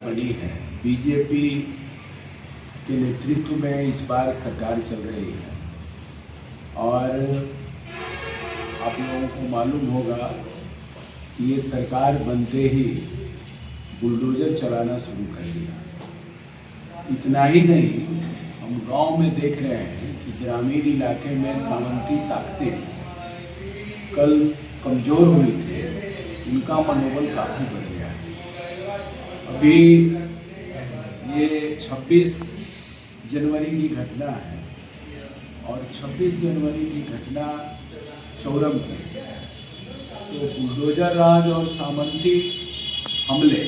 बनी है। बीजेपी के नेतृत्व में इस बार सरकार चल रही है और आप लोगों को मालूम होगा कि ये सरकार बनते ही बुलडोजर चलाना शुरू कर दिया। इतना ही नहीं, हम गांव में देख रहे हैं कि ग्रामीण इलाके में सामंती ताकतें कल कमज़ोर हुई थी, उनका मनोबल काफ़ी बढ़ गया है। अभी ये 26 जनवरी की घटना है और 26 जनवरी की घटना चौरम की, तो बुलडोजर राज और सामंती हमले,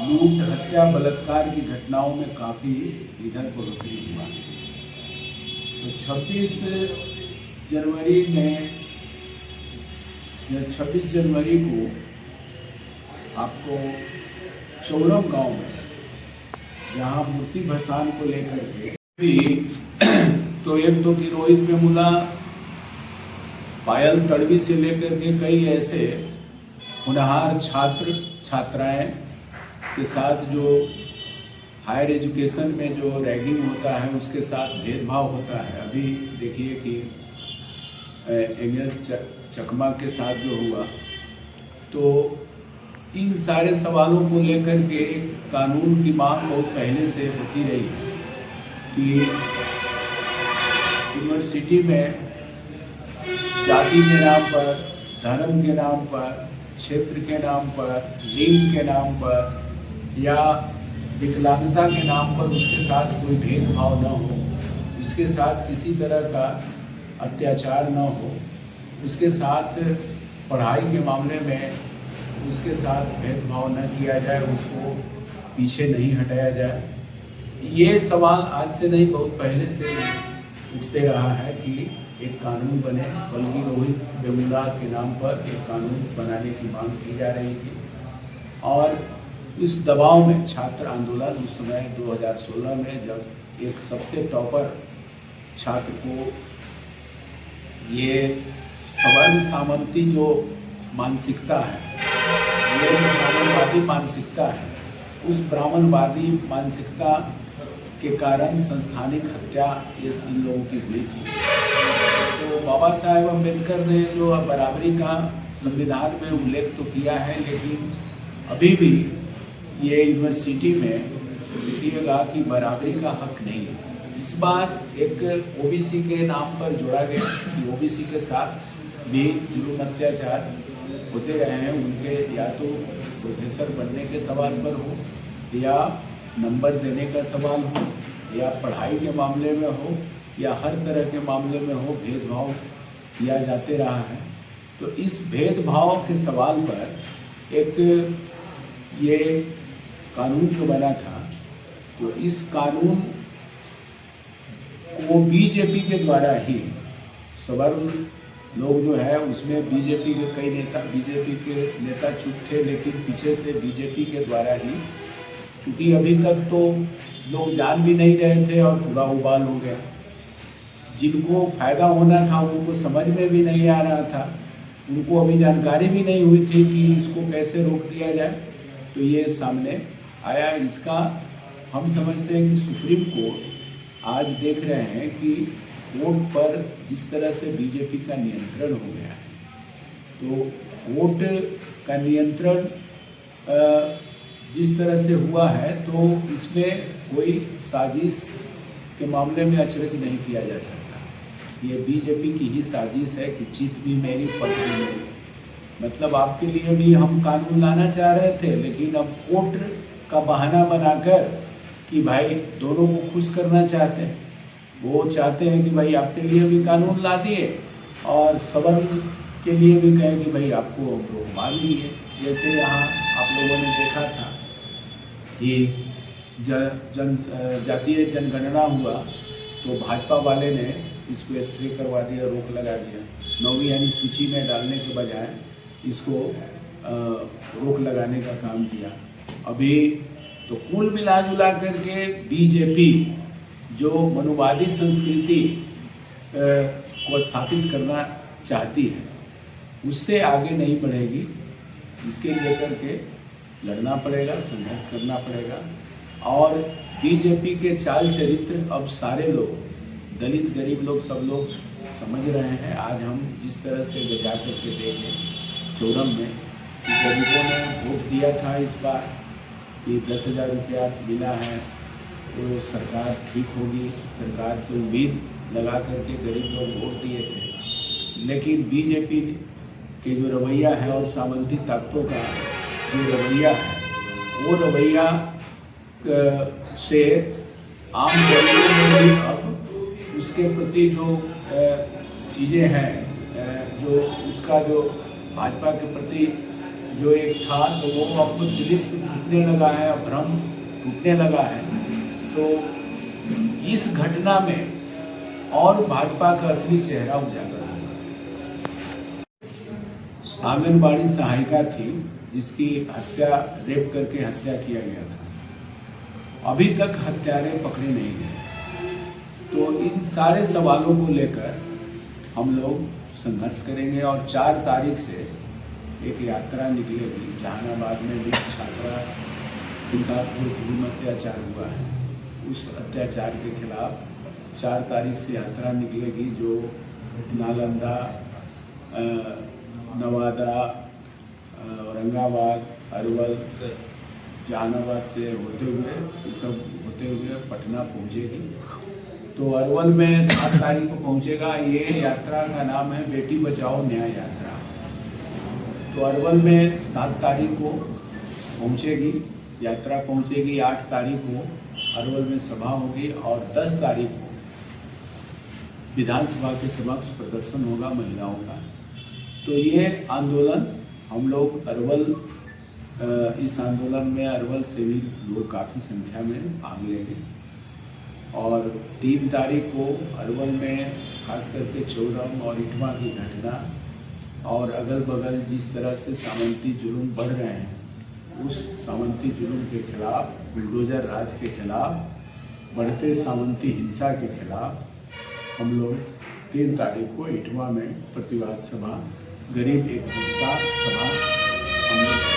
लूट, हत्या, बलात्कार की घटनाओं में काफ़ी इधर बढ़ोतरी हुआ। तो 26 जनवरी को आपको चौरम गांव में, जहां मूर्ति भसान को लेकर के भी तो एक तो कि रोहित वेमुला, पायल तड़वी से लेकर के कई ऐसे होनहार छात्र छात्राएं के साथ जो हायर एजुकेशन में जो रैगिंग होता है उसके साथ भेदभाव होता है। अभी देखिए कि एमएस चकमा के साथ जो हुआ, तो इन सारे सवालों को लेकर के कानून की मांग बहुत पहले से होती रही है कि यूनिवर्सिटी में जाति के नाम पर, धर्म के नाम पर, क्षेत्र के नाम पर, लिंग के नाम पर या विकलांगता के नाम पर उसके साथ कोई भेदभाव न हो, उसके साथ किसी तरह का अत्याचार न हो, उसके साथ पढ़ाई के मामले में उसके साथ भेदभाव न किया जाए, उसको पीछे नहीं हटाया जाए। ये सवाल आज से नहीं, बहुत पहले से उठते रहा है कि एक कानून बने, बल्कि रोहित वेमुला के नाम पर एक कानून बनाने की मांग की जा रही थी। और इस दबाव में छात्र आंदोलन उस समय 2016 में, जब एक सबसे टॉपर छात्र को ये सवर्ण सामंती जो मानसिकता है, ये ब्राह्मणवादी मानसिकता है, उस ब्राह्मणवादी मानसिकता के कारण संस्थानिक हत्या इन लोगों की हुई थी। तो बाबा साहेब अम्बेडकर ने जो बराबरी का संविधान में उल्लेख तो किया है, लेकिन अभी भी ये यूनिवर्सिटी में देखिएगा कि बराबरी का हक नहीं है। इस बार एक ओबीसी के नाम पर जोड़ा गया कि ओबीसी के साथ भी जुल्म अत्याचार होते रहे हैं। उनके या तो प्रोफेसर बनने के सवाल पर हो, या नंबर देने का सवाल हो, या पढ़ाई के मामले में हो, या हर तरह के मामले में हो, भेदभाव किया जाते रहा है। तो इस भेदभाव के सवाल पर एक ये कानून जो बना था, तो इस कानून को बीजेपी के द्वारा ही, सवर्ण लोग जो है उसमें बीजेपी के कई नेता, बीजेपी के नेता चुप थे, लेकिन पीछे से बीजेपी के द्वारा ही, क्योंकि अभी तक तो लोग जान भी नहीं रहे थे और पूरा उबाल हो गया। जिनको फायदा होना था उनको समझ में भी नहीं आ रहा था, उनको अभी जानकारी भी नहीं हुई थी कि इसको कैसे रोक दिया जाए। तो ये सामने आया। इसका हम समझते हैं कि सुप्रीम कोर्ट आज देख रहे हैं कि कोर्ट पर जिस तरह से बीजेपी का नियंत्रण हो गया है, तो कोर्ट का नियंत्रण जिस तरह से हुआ है, तो इसमें कोई साजिश के मामले में अचरज नहीं किया जा सकता। ये बीजेपी की ही साजिश है कि चित भी मेरी, पट भी मेरी। मतलब आपके लिए भी हम कानून लाना चाह रहे थे, लेकिन अब कोर्ट का बहाना बनाकर कि भाई दोनों को खुश करना चाहते हैं। वो चाहते हैं कि भाई आपके लिए भी कानून ला दिए और सवर्ण के लिए भी कहें कि भाई आपको मान लिए। जैसे यहाँ आप लोगों ने देखा था कि जातीय जनगणना हुआ, तो भाजपा वाले ने इसको स्टे करवा दिया, रोक लगा दिया। 9वीं यानी सूची में डालने के बजाय इसको रोक लगाने का काम किया। अभी तो कुल मिला जुला करके बीजेपी जो मनुवादी संस्कृति को स्थापित करना चाहती है, उससे आगे नहीं बढ़ेगी। इसके लेकर के लड़ना पड़ेगा, संघर्ष करना पड़ेगा। और बीजेपी के चाल चरित्र अब सारे लोग, दलित गरीब लोग, सब लोग समझ रहे हैं। आज हम जिस तरह से जा करके देखें चौरम में कि गरीबों ने वोट दिया था इस बार कि 10,000 रुपया मिला है तो सरकार ठीक होगी, सरकार से उम्मीद लगा करके गरीब लोग वोट दिए थे। लेकिन बीजेपी के जो रवैया है और सामंती ताकतों का जो रवैया है, वो रवैया से आम गरीबों में भी अब उसके प्रति जो चीज़ें हैं, जो उसका जो भाजपा के प्रति जो एक था, तो वो अब तिलिस्म टूटने लगा है, भ्रम टूटने लगा है। तो इस घटना में और भाजपा का असली चेहरा उजागर हुआ। आंगनबाड़ी सहायिका थी जिसकी हत्या, रेप करके हत्या किया गया था, अभी तक हत्यारे पकड़े नहीं गए। तो इन सारे सवालों को लेकर हम लोग संघर्ष करेंगे और 4 तारीख से एक यात्रा निकलेगी। जहानाबाद में भी छात्रा के साथ जो जुल्म अत्याचार हुआ है, उस अत्याचार के खिलाफ 4 तारीख से यात्रा निकलेगी, जो नालंदा, नवादा, औरंगाबाद, अरवल, जहानाबाद से होते हुए, ये सब होते हुए पटना पहुंचेगी। तो अरवल में 7 तारीख को पहुंचेगा। ये यात्रा का नाम है बेटी बचाओ न्याय यात्रा। तो अरवल में 7 तारीख को पहुंचेगी, यात्रा पहुंचेगी। 8 तारीख को अरवल में सभा होगी और 10 तारीख को विधानसभा के समक्ष प्रदर्शन होगा महिलाओं का। तो ये आंदोलन हम लोग अरवल, इस आंदोलन में अरवल से भी लोग काफ़ी संख्या में भाग लेंगे। और 3 तारीख को अरवल में खास करके चौरम और इटवा की घटना और अगल बगल जिस तरह से सामंती जुल्म बढ़ रहे हैं, उस सामंती जुल्म के खिलाफ, बुलडोजर राज के खिलाफ, बढ़ते सामंती हिंसा के खिलाफ हम लोग 3 तारीख को इटवा में प्रतिवाद सभा, गरीब एकजुटता सभा हम लोग